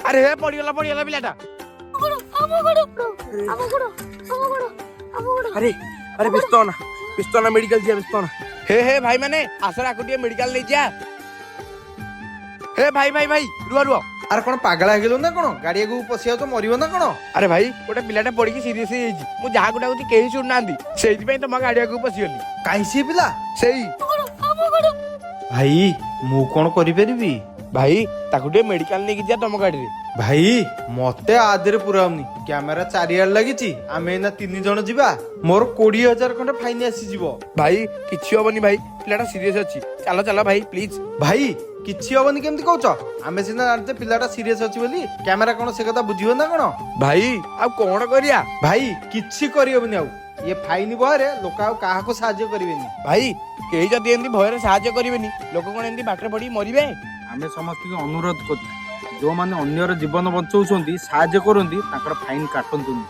अरे हे पड़गला पिलाटा। अरे अरे व्यस्त ना मेडिकल जा व्यस्त ना। हे भाई माने आसरा को मेडिकल ले जा। हे भाई भाई भाई रुआ रुआ। अरे कौन पागल हो ना कौन गाड़ी को पशिया तो मरियो ना कौन। अरे भाई गोटे पिलाटा पड़ी सीरीयस हो जहाँ गोटा कहीं शुणुना से तुम गाड़ी को पशिगली। कहीं सी पिला से भाई मु कौन करी भाई ताकू मेडिकल लेके जा तुम गाड़ी रे। भाई मते आदरे पुराउनी कैमेरा चारियार लगी आमे ना 3 जन जीवा मोर 20,000 खंडे फाइन आसी जीवो। भाई किछि होबनी भाई पिलाटा सीरियस अछि। चलो चलो भाई प्लीज। भाई किछि होबनी केमति कहउछ आमे सिना जानते पिलाटा सीरियस अछि बोली कैमेरा कोन से कथा बुझियो ना कोन। भाई आ कोन करिया भाई किछि करियोबनी आउ ये फाइन बहरे लोक आउ काहा को सहाय्य करिवेनी। भाई केही जदी एंदी भयरे सहाय्य करिवेनी लोक कोन एंदी बाटरे पड़ी मरिबे। आमे समस्त के अनुरोध करते जो माने अन्यर जीवन बचाउछंती साहाय्य करंती ताकर फाइन काटंतुनी।